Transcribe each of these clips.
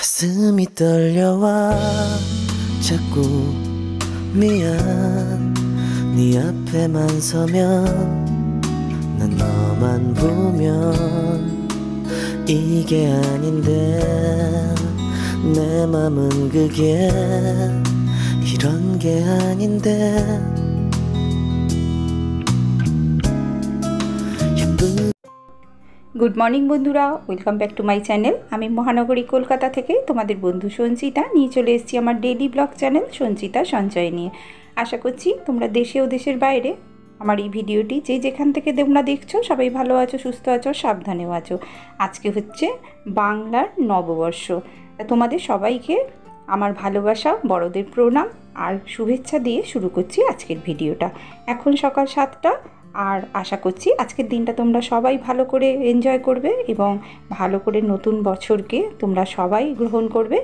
가슴이 떨려와 자꾸 미안 네 앞에만 서면 난 너만 보면 이게 아닌데 내 맘은 그게 이런 게 아닌데 good morning বন্ধুরা, welcome back to my channel. আমি মহানগরী কলকাতা থেকে তোমাদের বন্ধু সঞ্চিতা নিয়ে চলে এসেছি আমার ডেইলি ব্লগ চ্যানেল সঞ্চিতা সঞ্চয় নিয়ে। আশা করছি তোমরা দেশে ও দেশের বাইরে আমার এই ভিডিওটি যে যেখান থেকে তোমরা দেখছো সবাই ভালো আছো, সুস্থ আছো, সাবধানেও আছো। আজকে হচ্ছে বাংলার নববর্ষ। তোমাদের সবাইকে আমার ভালোবাসা, বড়দের প্রণাম আর শুভেচ্ছা দিয়ে শুরু করছি আজকের ভিডিওটা। এখন সকাল 7টা, আর আশা করছি আজকের দিনটা তোমরা সবাই ভালো করে এনজয় করবে এবং ভালো করে নতুন বছরকে তোমরা সবাই গ্রহণ করবে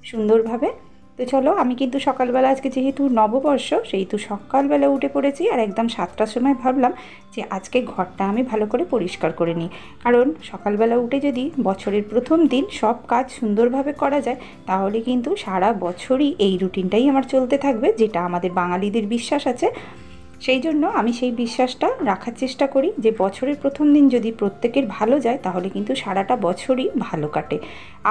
সুন্দরভাবে। তো চলো, আমি কিন্তু সকালবেলা আজকে যেহেতু নববর্ষ সেহেতু সকালবেলা উঠে পড়েছি, আর একদম 7টার সময় ভাবলাম যে আজকে ঘরটা আমি ভালো করে পরিষ্কার করে নিই। কারণ সকালবেলা উঠে যদি বছরের প্রথম দিন সব কাজ সুন্দরভাবে করা যায় তাহলে কিন্তু সারা বছরই এই রুটিনটাই আমার চলতে থাকবে, যেটা আমাদের বাঙালিদের বিশ্বাস আছে। সেই জন্য আমি সেই বিশ্বাসটা রাখার চেষ্টা করি যে বছরের প্রথম দিন যদি প্রত্যেকের ভালো যায় তাহলে কিন্তু সারাটা বছরই ভালো কাটে।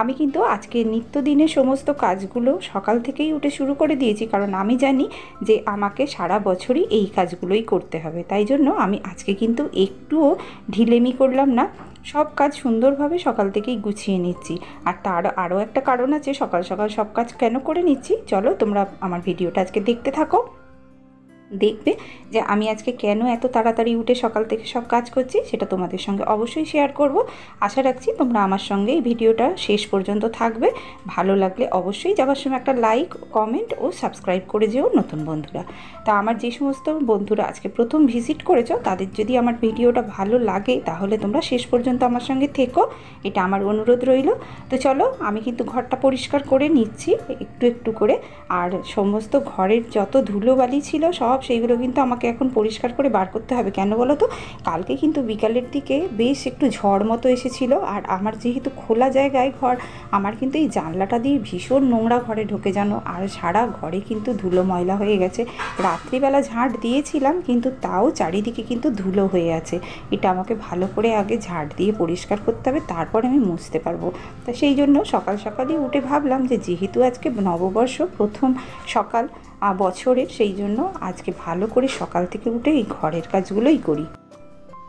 আমি কিন্তু আজকে নিত্যদিনের সমস্ত কাজগুলো সকাল থেকেই উঠে শুরু করে দিয়েছি, কারণ আমি জানি যে আমাকে সারা বছরই এই কাজগুলোই করতে হবে। তাই জন্য আমি আজকে কিন্তু একটুও ঢিলেমি করলাম না, সব কাজ সুন্দরভাবে সকাল থেকেই গুছিয়ে নিচ্ছি। আর তার আরও একটা কারণ আছে সকাল সকাল সব কাজ কেন করে নিচ্ছি। চলো তোমরা আমার ভিডিওটা আজকে দেখতে থাকো, দেখবে যে আমি আজকে কেন এত তাড়াতাড়ি উঠে সকাল থেকে সব কাজ করছি, সেটা তোমাদের সঙ্গে অবশ্যই শেয়ার করব। আশা রাখছি তোমরা আমার সঙ্গে এই ভিডিওটা শেষ পর্যন্ত থাকবে। ভালো লাগলে অবশ্যই যাবার সময় একটা লাইক, কমেন্ট ও সাবস্ক্রাইব করে যেও নতুন বন্ধুরা। তা আমার যে সমস্ত বন্ধুরা আজকে প্রথম ভিজিট করেছো তাদের যদি আমার ভিডিওটা ভালো লাগে তাহলে তোমরা শেষ পর্যন্ত আমার সঙ্গে থেকো, এটা আমার অনুরোধ রইল। তো চলো, আমি কিন্তু ঘরটা পরিষ্কার করে নিচ্ছি একটু একটু করে। আর সমস্ত ঘরের যত ধুলোবালি ছিল সব সেইগুলো কিন্তু আমাকে এখন পরিষ্কার করে বার করতে হবে। কেন বলো তো, কালকে কিন্তু বিকালের দিকে বেশ একটু ঝড় মতো এসেছিলো, আর আমার যেহেতু খোলা জায়গায় ঘর, আমার কিন্তু এই জানলাটা দিয়ে ভীষণ নোংরা ঘরে ঢোকে জানো, আর সারা ঘরে কিন্তু ধুলো ময়লা হয়ে গেছে। রাত্রিবেলা ঝাঁট দিয়েছিলাম কিন্তু তাও চারিদিকে কিন্তু ধুলো হয়ে আছে। এটা আমাকে ভালো করে আগে ঝাঁট দিয়ে পরিষ্কার করতে হবে, তারপরে আমি মুছতে পারবো। তা সেই জন্য সকাল সকালই উঠে ভাবলাম যে যেহেতু আজকে নববর্ষ, প্রথম সকাল বছরের, সেই জন্য আজকে ভালো করে সকাল থেকে উঠে এই ঘরের কাজগুলোই করি।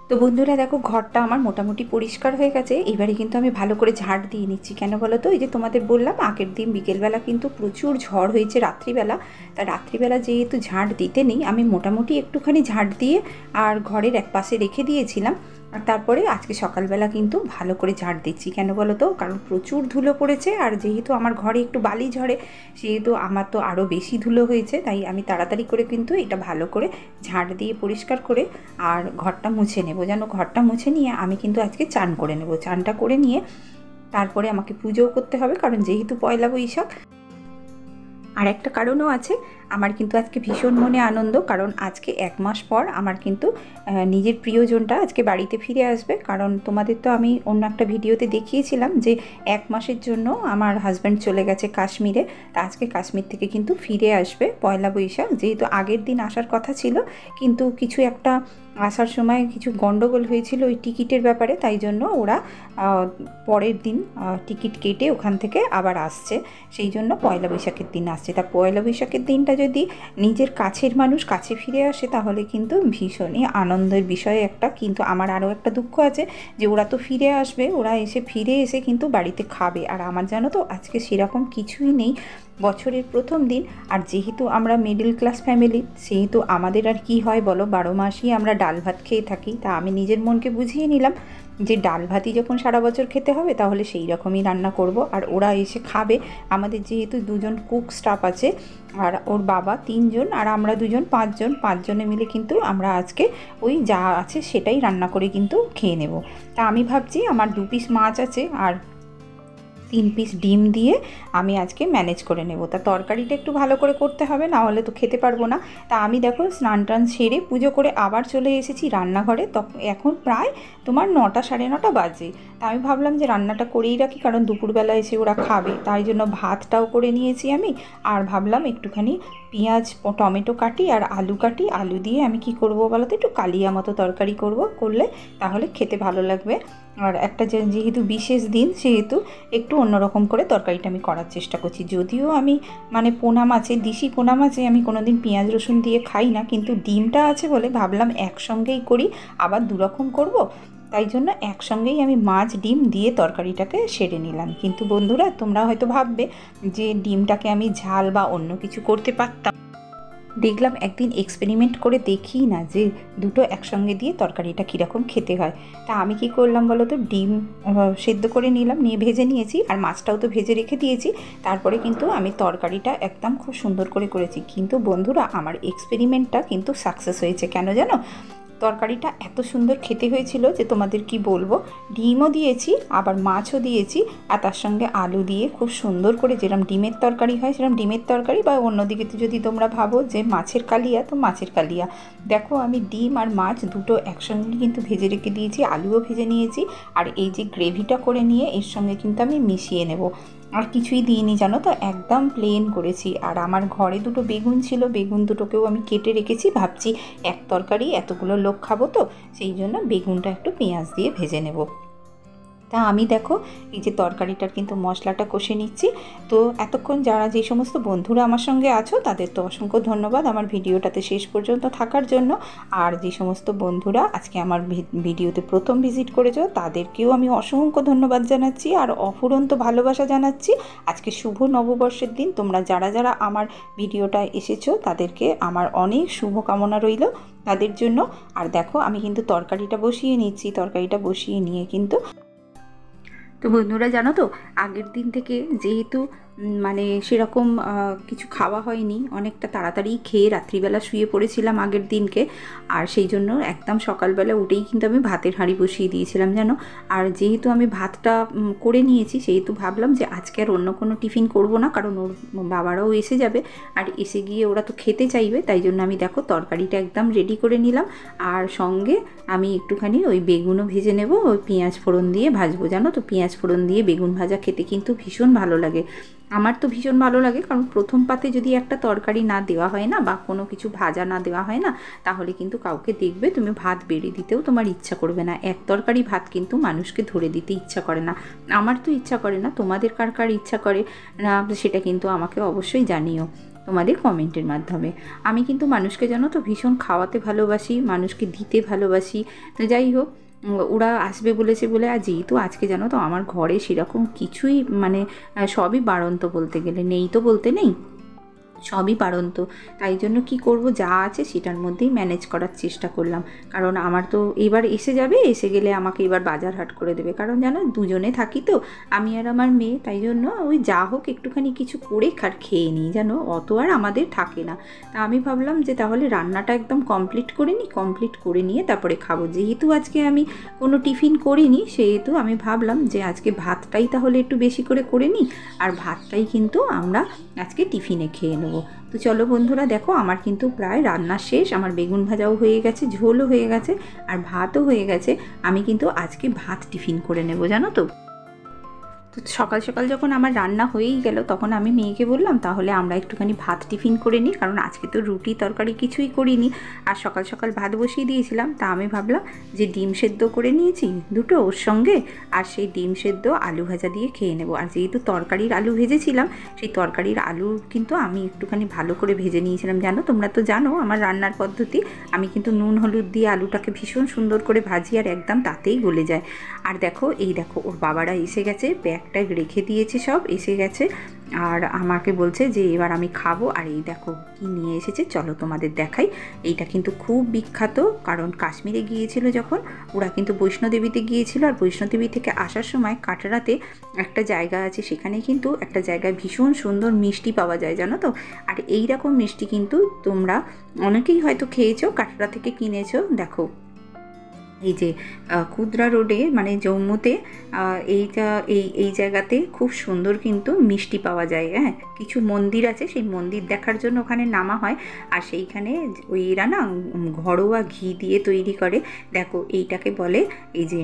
তো বন্ধুরা দেখো, ঘরটা আমার মোটামুটি পরিষ্কার হয়ে গেছে। এবারে কিন্তু আমি ভালো করে ঝাঁট দিয়ে নিচ্ছি। কেন বলো তো, এই যে তোমাদের বললাম আগের দিন বিকেলবেলা কিন্তু প্রচুর ঝড় হয়েছে রাত্রিবেলা। তা রাত্রিবেলা যেহেতু ঝাঁট দিতে নেই, আমি মোটামুটি একটুখানি ঝাঁট দিয়ে আর ঘরের এক পাশে রেখে দিয়েছিলাম। আর তারপরে আজকে সকালবেলা কিন্তু ভালো করে ঝাঁট দিচ্ছি। কেন বলো তো, কারণ প্রচুর ধুলো পড়েছে, আর যেহেতু আমার ঘরে একটু বালি ঝরে সেহেতু আমার তো আরও বেশি ধুলো হয়েছে। তাই আমি তাড়াতাড়ি করে কিন্তু এটা ভালো করে ঝাঁট দিয়ে পরিষ্কার করে আর ঘরটা মুছে নেব। যেন ঘরটা মুছে নিয়ে আমি কিন্তু আজকে চান করে নেব। চানটা করে নিয়ে তারপরে আমাকে পুজোও করতে হবে, কারণ যেহেতু পয়লা বৈশাখ। আর একটা কারণও আছে, আমার কিন্তু আজকে ভীষণ মনে আনন্দ, কারণ আজকে 1 মাস পর আমার কিন্তু নিজের প্রিয়জনটা আজকে বাড়িতে ফিরে আসবে। কারণ তোমাদের তো আমি অন্য একটা ভিডিওতে দেখিয়েছিলাম যে 1 মাসের জন্য আমার হাজব্যান্ড চলে গেছে কাশ্মীরে। তা আজকে কাশ্মীর থেকে কিন্তু ফিরে আসবে পয়লা বৈশাখ। যেহেতু আগের দিন আসার কথা ছিল কিন্তু কিছু একটা আসার সময় কিছু গন্ডগোল হয়েছিল ওই টিকিটের ব্যাপারে, তাই জন্য ওরা পরের দিন টিকিট কেটে ওখান থেকে আবার আসছে। সেই জন্য পয়লা বৈশাখের দিন আসছে। তা পয়লা বৈশাখের দিনটা যদি নিজের কাছের মানুষ কাছে ফিরে আসে তাহলে কিন্তু ভীষণই আনন্দের বিষয় একটা। কিন্তু আমার আরও একটা দুঃখ আছে যে ওরা তো ফিরে আসবে, ওরা ফিরে এসে কিন্তু বাড়িতে খাবে, আর আমার জানো তো আজকে সেরকম কিছুই নেই। বছরের প্রথম দিন, আর যেহেতু আমরা মিডল ক্লাস ফ্যামিলি সেহেতু আমাদের আর কি হয় বলো, 12 মাসই আমরা ডাল ভাত খেয়ে থাকি। তা আমি নিজের মনকে বুঝিয়ে নিলাম যে ডাল ভাতই যখন সারা বছর খেতে হবে তাহলে সেই রকমই রান্না করব, আর ওরা এসে খাবে। আমাদের যেহেতু 2জন কুক স্টাফ আছে, আর ওর বাবা 3 জন, আর আমরা 2জন, 5 জন, 5 জনে মিলে কিন্তু আমরা আজকে ওই যা আছে সেটাই রান্না করে কিন্তু খেয়ে নেব। তা আমি ভাবছি আমার 2 পিস মাছ আছে, আর 3 পিস ডিম দিয়ে আমি আজকে ম্যানেজ করে নেব। তা তরকারিটা একটু ভালো করে করতে হবে, না হলে তো খেতে পারবো না। তা আমি দেখো স্নান টান সেরে পুজো করে আবার চলে এসেছি রান্নাঘরে। এখন প্রায় তোমার 9টা সাড়ে 9টা বাজে। তা আমি ভাবলাম যে রান্নাটা করেই রাখি, কারণ দুপুরবেলা এসে ওরা খাবে, তাই জন্য ভাতটাও করে নিয়েছি আমি। আর ভাবলাম একটুখানি পেঁয়াজ টমেটো কাটি আর আলু কাটি, আলু দিয়ে আমি কি করব বলো তো, একটু কালিয়া মতো তরকারি করলে তাহলে খেতে ভালো লাগবে। আর একটা যেহেতু বিশেষ দিন, সেহেতু একটু অন্যরকম করে তরকারিটা আমি করার চেষ্টা করছি। যদিও আমি মানে দেশি পোনা মাছে আমি কোনোদিন পেঁয়াজ রসুন দিয়ে খাই না, কিন্তু ডিমটা আছে বলে ভাবলাম একসঙ্গেই করি, আবার দুরকম করব, তাই জন্য একসঙ্গেই আমি মাছ ডিম দিয়ে তরকারিটাকে সেরে নিলাম। কিন্তু বন্ধুরা, তোমরা হয়তো ভাববে যে ডিমটাকে আমি ঝাল বা অন্য কিছু করতে পারতাম। দেখলাম একদিন এক্সপেরিমেন্ট করে দেখি না যে দুটো একসঙ্গে দিয়ে তরকারিটা কীরকম খেতে হয়। তা আমি কি করলাম বলো তো, ডিম সেদ্ধ করে নিলাম, নিয়ে ভেজে নিয়েছি, আর মাছটাও তো ভেজে রেখে দিয়েছি। তারপরে কিন্তু আমি তরকারিটা একদম খুব সুন্দর করে করেছি। কিন্তু বন্ধুরা, আমার এক্সপেরিমেন্টটা কিন্তু সাকসেস হয়েছে। কেন জানো? তরকারিটা এত সুন্দর খেতে হয়েছিল যে তোমাদের কি বলবো। ডিমও দিয়েছি, আবার মাছও দিয়েছি, আর তার সঙ্গে আলু দিয়ে খুব সুন্দর করে, যেরকম ডিমের তরকারি হয় সেরকম ডিমের তরকারি, বা অন্যদিকে যদি তোমরা ভাবো যে মাছের কালিয়া, তো মাছের কালিয়া। দেখো আমি ডিম আর মাছ দুটো একসঙ্গে কিন্তু ভেজে রেখে দিয়েছি, আলুও ভেজে নিয়েছি, আর এই যে গ্রেভিটা করে নিয়ে এর সঙ্গে কিন্তু আমি মিশিয়ে নেব। আর কিছুই দিইনি জানো তো, একদম প্লেন করেছি। আর আমার ঘরে দুটো বেগুন ছিল, বেগুন দুটোকেও আমি কেটে রেখেছি। ভাবছি এক তরকারি এতগুলো লোক খাবো, তো সেই জন্য বেগুনটা একটু পেঁয়াজ দিয়ে ভেজে নেব। তা আমি দেখো এই যে তরকারিটার কিন্তু মশলাটা কষে নিচ্ছি। তো এতক্ষণ যারা যে সমস্ত বন্ধুরা আমার সঙ্গে আছো, তাদের তো অসংখ্য ধন্যবাদ আমার ভিডিওটাতে শেষ পর্যন্ত থাকার জন্য। আর যে সমস্ত বন্ধুরা আজকে আমার ভিডিওতে প্রথম ভিজিট করেছো, তাদেরকেও আমি অসংখ্য ধন্যবাদ জানাচ্ছি আর অফুরন্ত ভালোবাসা জানাচ্ছি। আজকে শুভ নববর্ষের দিন। তোমরা যারা যারা আমার ভিডিওটা এসেছো, তাদেরকে আমার অনেক শুভকামনা রইল তাদের জন্য। আর দেখো আমি কিন্তু তরকারিটা বসিয়ে নিচ্ছি। তরকারিটা বসিয়ে নিয়ে কিন্তু, তো বন্ধুরা জানো তো, আগের দিন থেকে যেহেতু মানে সেরকম কিছু খাওয়া হয়নি, অনেকটা তাড়াতাড়ি খেয়ে রাত্রিবেলা শুয়ে পড়েছিলাম আগের দিনকে। আর সেই জন্য একদম সকালবেলা উঠেই কিন্তু আমি ভাতের হাঁড়ি বসিয়ে দিয়েছিলাম জানো। আর যেহেতু আমি ভাতটা করে নিয়েছি, সেহেতু ভাবলাম যে আজকে আর অন্য কোনো টিফিন করব না, কারণ ওর বাবারাও এসে যাবে, আর এসে গিয়ে ওরা তো খেতে চাইবে। তাই জন্য আমি দেখো তরকারিটা একদম রেডি করে নিলাম। আর সঙ্গে আমি একটুখানি ওই বেগুনও ভেজে নেব, ওই পেঁয়াজ ফোড়ন দিয়ে ভাজবো। জানো তো, পেঁয়াজ ফোড়ন দিয়ে বেগুন ভাজা খেতে কিন্তু ভীষণ ভালো লাগে। আমার তো ভীষণ ভালো লাগে, কারণ প্রথম পাতে যদি একটা তরকারি না দেওয়া হয় না, বা কোনো কিছু ভাজা না দেওয়া হয় না, তাহলে কিন্তু কাউকে দেখবে তুমি ভাত বেড়ে দিতেও তোমার ইচ্ছা করবে না। এক তরকারি ভাত কিন্তু মানুষকে ধরে দিতে ইচ্ছা করে না। আমার তো ইচ্ছা করে না, তোমাদের কার কার ইচ্ছা করে না সেটা কিন্তু আমাকে অবশ্যই জানিও তোমাদের কমেন্টের মাধ্যমে। আমি কিন্তু মানুষকে জানো তো ভীষণ খাওয়াতে ভালোবাসি, মানুষকে দিতে ভালোবাসি। তো যাই হোক, ওরা আসবে বলেছে বলে, আর যেহেতু আজকে জানো তো আমার ঘরে সেরকম কিছুই মানে সবই বাড়ন্ত, বলতে গেলে নেই তো বলতে নেই, সবই বাড়ন্ত। তাই জন্য কি করব, যা আছে সেটার মধ্যেই ম্যানেজ করার চেষ্টা করলাম। কারণ আমার তো এবার এসে যাবে, এসে গেলে আমাকে এবার বাজার হাট করে দেবে। কারণ জানো দুজনে থাকি তো, আমি আর আমার মেয়ে, তাই জন্য ওই যা হোক একটুখানি কিছু করে খেয়ে নিই, জানো অত আর আমাদের থাকে না। তা আমি ভাবলাম যে তাহলে রান্নাটা একদম কমপ্লিট করে নিয়ে তারপরে খাবো। যেহেতু আজকে আমি কোনো টিফিন করিনি, সেহেতু আমি ভাবলাম যে আজকে ভাতটাই তাহলে একটু বেশি করে নিই, আর ভাতটাই কিন্তু আমরা আজকে টিফিনে খেয়ে নেব। তো চলো বন্ধুরা, দেখো আমার কিন্তু প্রায় রান্না শেষ। আমার বেগুন ভাজাও হয়ে গেছে, ঝোলও হয়ে গেছে, আর ভাতও হয়ে গেছে। আমি কিন্তু আজকে ভাত টিফিন করে নেব জানো তো। তো সকাল সকাল যখন আমার রান্না হয়েই গেল, তখন আমি মেয়েকে বললাম তাহলে আমরা একটুখানি ভাত টিফিন করে নিই, কারণ আজকে তো রুটি তরকারি কিছুই করিনি, আর সকাল সকাল ভাত বসিয়ে দিয়েছিলাম। তা আমি ভাবলাম যে ডিম সেদ্ধ করে নিয়েছি দুটো ওর সঙ্গে, আর সেই ডিম সেদ্ধ আলু ভাজা দিয়ে খেয়ে নেব। আর যেহেতু তরকারির আলু ভেজেছিলাম, সেই তরকারির আলু কিন্তু আমি একটুখানি ভালো করে ভেজে নিয়েছিলাম। জানো, তোমরা তো জানো আমার রান্নার পদ্ধতি, আমি কিন্তু নুন হলুদ দিয়ে আলুটাকে ভীষণ সুন্দর করে ভাজি, আর একদম তাতেই গলে যায়। আর দেখো ওর বাবারা এসে গেছে, ব্যাগটা রেখে দিয়েছে, সব এসে গেছে, আর আমাকে বলছে যে এবার আমি খাবো। আর এই দেখো কি নিয়ে এসেছে, চলো তোমাদের দেখাই। এইটা কিন্তু খুব বিখ্যাত, কারণ কাশ্মীরে গিয়েছিল যখন, ওরা কিন্তু বৈষ্ণোদেবীতে গিয়েছিল, আর বৈষ্ণোদেবী থেকে আসার সময় কাটরাতে একটা জায়গা আছে, সেখানে কিন্তু একটা জায়গায় ভীষণ সুন্দর মিষ্টি পাওয়া যায় জানো তো। আর এই রকম মিষ্টি কিন্তু তোমরা অনেকেই হয়তো খেয়েছো, কাটরা থেকে কিনেছো। দেখো এই যে ক্ষুদ্রা রোডে মানে জম্মুতে এইটা এই জায়গাতে খুব সুন্দর কিন্তু মিষ্টি পাওয়া যায়। হ্যাঁ, কিছু মন্দির আছে, সেই মন্দির দেখার জন্য ওখানে নামা হয়। আর সেইখানে ওইরা না ঘরোয়া ঘি দিয়ে তৈরি করে। দেখো এইটাকে বলে এই যে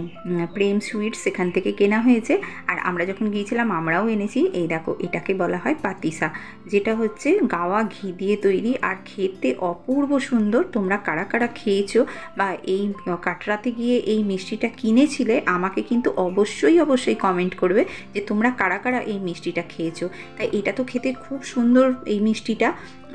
প্রেম সুইটস, সেখান থেকে কেনা হয়েছে। আর আমরা যখন গিয়েছিলাম আমরাও এনেছি। এই দেখো এটাকে বলা হয় পাতিসা, যেটা হচ্ছে গাওয়া ঘি দিয়ে তৈরি আর খেতে অপূর্ব সুন্দর। তোমরা কারা কারা খেয়েছো বা এই কাটরাতে গিয়ে এই মিষ্টিটা কিনেছিলে আমাকে কিন্তু অবশ্যই কমেন্ট করবে যে তোমরা কারা কারা এই মিষ্টিটা খেয়েছো। তাই এটা তো খেতে খুব সুন্দর এই মিষ্টিটা।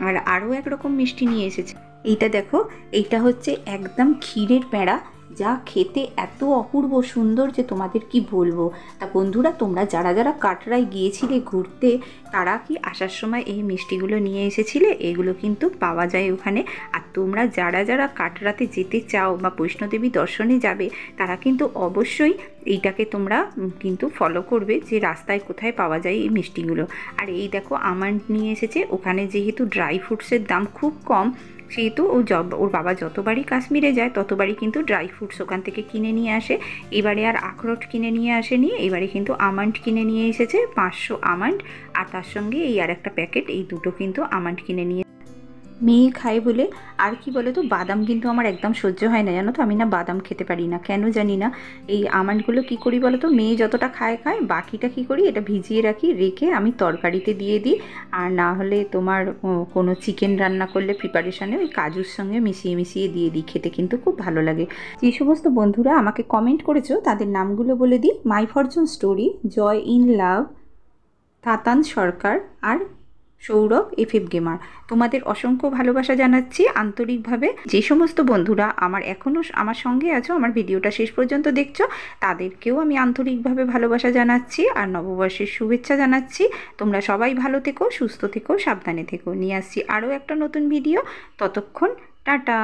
আর আরও একরকম মিষ্টি নিয়ে এসেছে। এইটা দেখো, এইটা হচ্ছে একদম ক্ষীরের প্যাঁড়া, যা খেতে এত অপূর্ব সুন্দর যে তোমাদের কি বলবো। তা বন্ধুরা, তোমরা যারা যারা কাটরায় গিয়েছিলে ঘুরতে, তারা কি আসার সময় এই মিষ্টিগুলো নিয়ে এসেছিলে? এগুলো কিন্তু পাওয়া যায় ওখানে। আর তোমরা যারা যারা কাটরাতে যেতে চাও বা বৈষ্ণোদেবী দর্শনে যাবে, তারা কিন্তু অবশ্যই এইটাকে তোমরা কিন্তু ফলো করবে যে রাস্তায় কোথায় পাওয়া যায় এই মিষ্টিগুলো। আর এই দেখো আমন্ড নিয়ে এসেছে। ওখানে যেহেতু ড্রাই ফ্রুটসের দাম খুব কম, সেহেতু ওর বাবা যতবারই কাশ্মীরে যায় ততবারই কিন্তু ড্রাই ফ্রুটস ওখান থেকে কিনে নিয়ে আসে। এবারে আর আখরোট কিনে নিয়ে আসেনি, এবারে কিন্তু আমন্ড কিনে নিয়ে এসেছে 500 আমন্ড। আর তার সঙ্গে এই আর একটা প্যাকেট, এই দুটো কিন্তু আমন্ড কিনে নিয়ে মেয়ে খায় বলে। আর কি বলে তো, বাদাম কিন্তু আমার একদম সহ্য হয় না, জানো তো। আমি না বাদাম খেতে পারি না, কেন জানি না। এই আমন্ডগুলো কী করি বলো তো, মেয়ে যতটা খায় বাকিটা কী করি, এটা ভিজিয়ে রাখি, রেখে আমি তরকারিতে দিয়ে দিই। আর না হলে তোমার কোনো চিকেন রান্না করলে প্রিপারেশানে ওই কাজুর সঙ্গে মিশিয়ে দিয়ে দিই, খেতে কিন্তু খুব ভালো লাগে। যে সমস্ত বন্ধুরা আমাকে কমেন্ট করেছো তাদের নামগুলো বলে দিই। My fortune story, joy in love, Tatan Sarkar আর সৌরভ FF গেমার। তোমাদের অসংখ্য ভালোবাসা জানাচ্ছি আন্তরিকভাবে। যে সমস্ত বন্ধুরা এখনও আমার সঙ্গে আছো, আমার ভিডিওটা শেষ পর্যন্ত দেখছো, তাদেরকেও আমি আন্তরিকভাবে ভালোবাসা জানাচ্ছি আর নববর্ষের শুভেচ্ছা জানাচ্ছি। তোমরা সবাই ভালো থেকো, সুস্থ থেকো, সাবধানে থেকো। নিয়ে আসছি আরও একটা নতুন ভিডিও। ততক্ষণ টাটা।